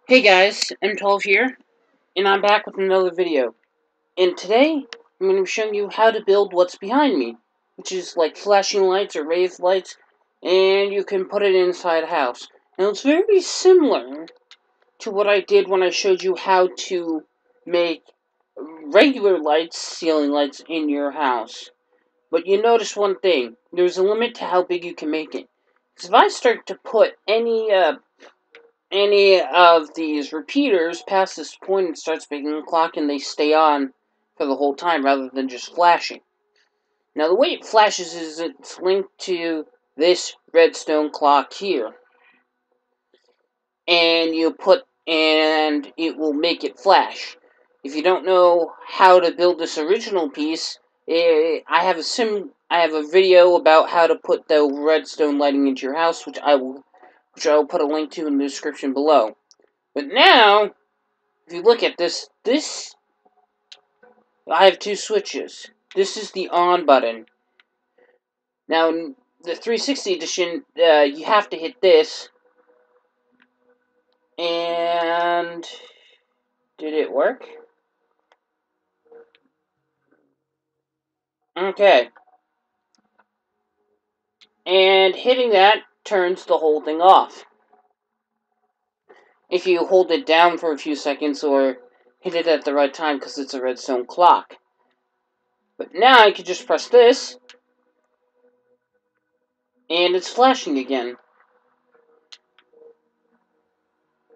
Hey guys, M12 here, and I'm back with another video. And today, I'm going to be showing you how to build what's behind me, which is like flashing lights or rave lights, and you can put it inside a house. Now it's very similar to what I did when I showed you how to make regular lights, ceiling lights, in your house. But you notice one thing, there's a limit to how big you can make it. Because if I start to put any of these repeaters past this point, it starts making a clock and they stay on for the whole time rather than just flashing. Now, the way it flashes is it's linked to this redstone clock here. And it will make it flash. If you don't know how to build this original piece, I have a video about how to put the redstone lighting into your house, which I will put a link to in the description below. But now, if you look at this, I have two switches. This is the on button. Now, in the 360 edition, you have to hit this. And did it work? Okay. And hitting that turns the whole thing off. If you hold it down for a few seconds or hit it at the right time because it's a redstone clock. But now I can just press this, and it's flashing again.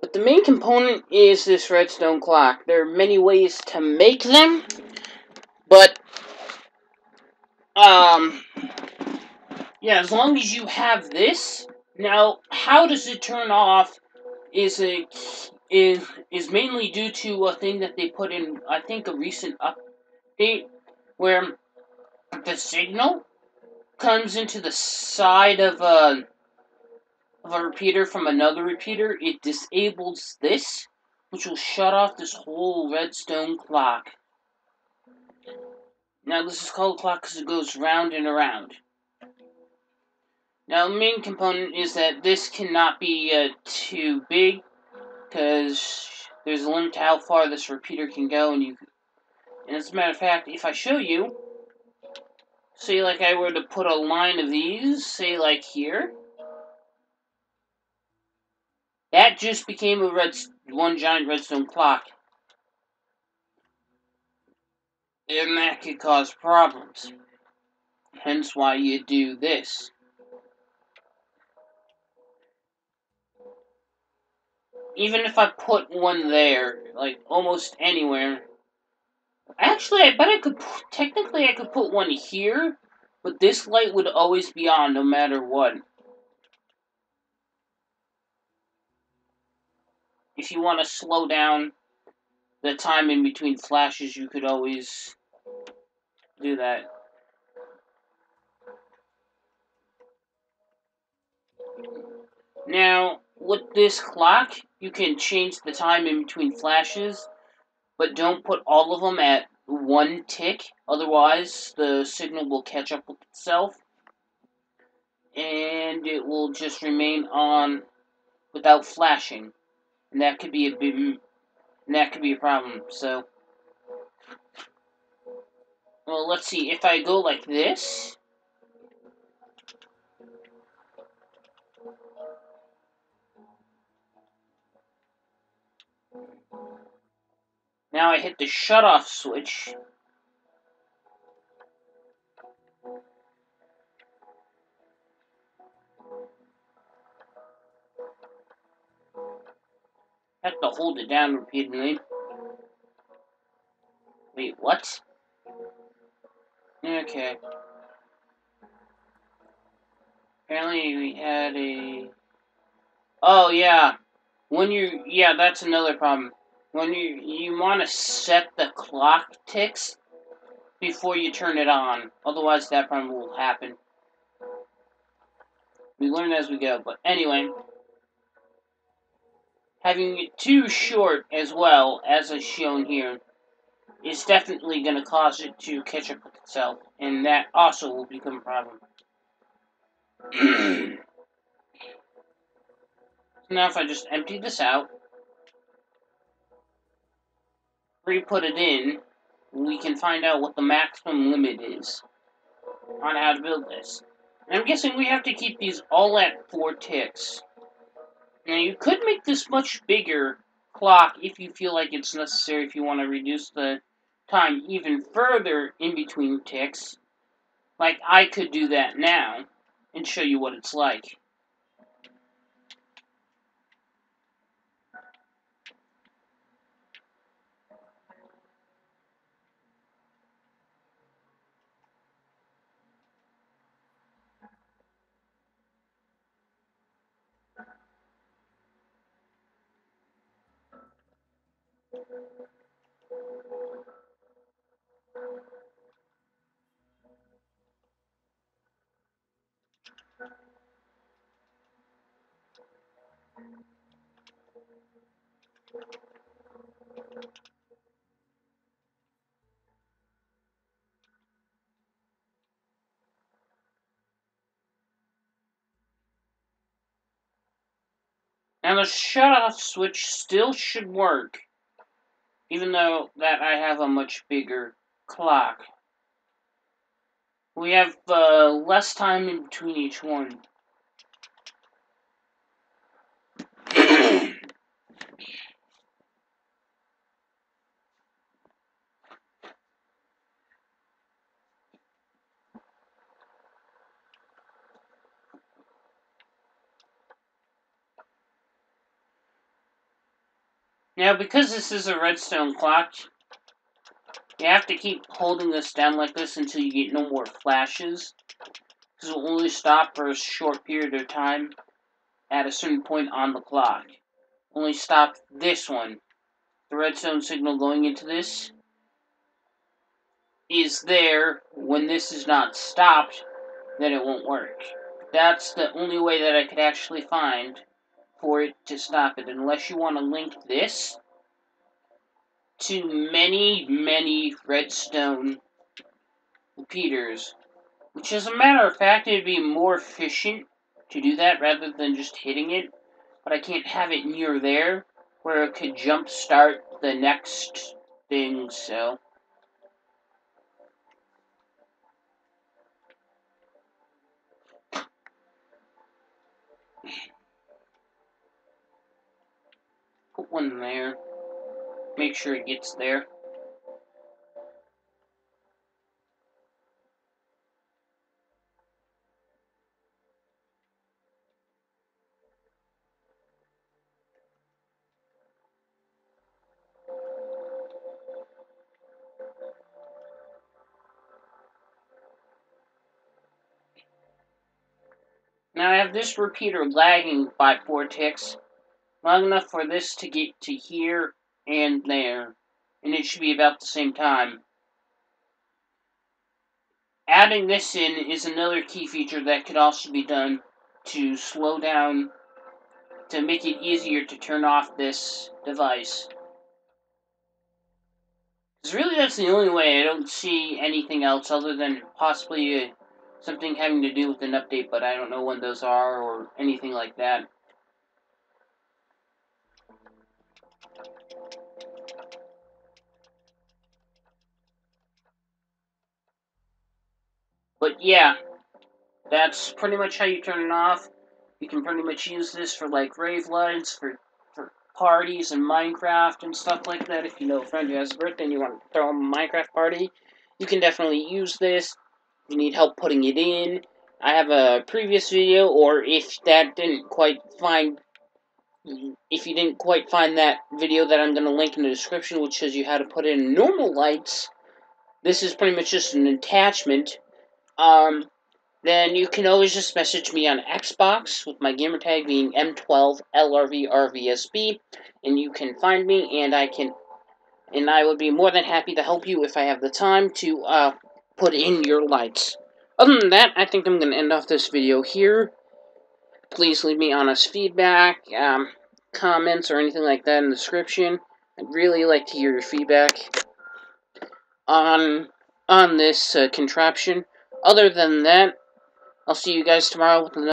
But the main component is this redstone clock. There are many ways to make them, but, yeah, as long as you have this. Now, how does it turn off is mainly due to a thing that they put in, I think, a recent update, where the signal comes into the side of a repeater from another repeater. It disables this, which will shut off this whole redstone clock. Now, this is called a clock because it goes round and around. Now, the main component is that this cannot be too big, because there's a limit to how far this repeater can go, and as a matter of fact, if I show you, say like I were to put a line of these, say like here, that just became one giant redstone clock. And that could cause problems. Hence why you do this. Even if I put one there, like almost anywhere. Actually, I bet I could put one here, but this light would always be on no matter what. If you want to slow down the time in between flashes, you could always do that. Now, with this clock, you can change the time in between flashes, but don't put all of them at one tick, otherwise the signal will catch up with itself, and it will just remain on without flashing, and that could be a problem. So, well, let's see, if I go like this, now I hit the shut-off switch. I have to hold it down repeatedly. Wait, what? Okay. Apparently we had a... Oh, yeah. Yeah, that's another problem. When you want to set the clock ticks before you turn it on. Otherwise, that problem will happen. We learn as we go. But anyway, having it too short as well, as is shown here, is definitely going to cause it to catch up with itself. And that also will become a problem. Now if I just empty this out, re-put it in, we can find out what the maximum limit is on how to build this. And I'm guessing we have to keep these all at 4 ticks. Now, you could make this much bigger clock if you feel like it's necessary, if you want to reduce the time even further in between ticks. Like, I could do that now and show you what it's like. Now, the shut-off switch still should work, even though that I have a much bigger clock. We have less time in between each one. Now, because this is a redstone clock, you have to keep holding this down like this until you get no more flashes. Because it will only stop for a short period of time at a certain point on the clock. Only stop this one. The redstone signal going into this is there. When this is not stopped, then it won't work. That's the only way that I could actually find for it to stop it, unless you want to link this to many redstone repeaters. Which, as a matter of fact, it'd be more efficient to do that rather than just hitting it. But I can't have it near there where it could jump start the next thing, so. Put one there. Make sure it gets there. Now I have this repeater lagging by 4 ticks, long enough for this to get to here and there, and it should be about the same time. Adding this in is another key feature that could also be done to slow down, to make it easier to turn off this device. Because really that's the only way. I don't see anything else other than possibly something having to do with an update, but I don't know when those are or anything like that. But yeah, that's pretty much how you turn it off. You can pretty much use this for like rave lights, for parties in Minecraft and stuff like that. If you know a friend who has a birthday and you want to throw them a Minecraft party, you can definitely use this. If you need help putting it in, I have a previous video, or if that didn't quite find, if you didn't quite find that video that I'm going to link in the description, which shows you how to put in normal lights, this is pretty much just an attachment. Then you can always just message me on Xbox with my gamertag being M12LRVRVSB, and you can find me, and I would be more than happy to help you if I have the time to put in your lights. Other than that, I think I'm going to end off this video here. Please leave me honest feedback, comments, or anything like that in the description. I'd really like to hear your feedback on this contraption. Other than that, I'll see you guys tomorrow with another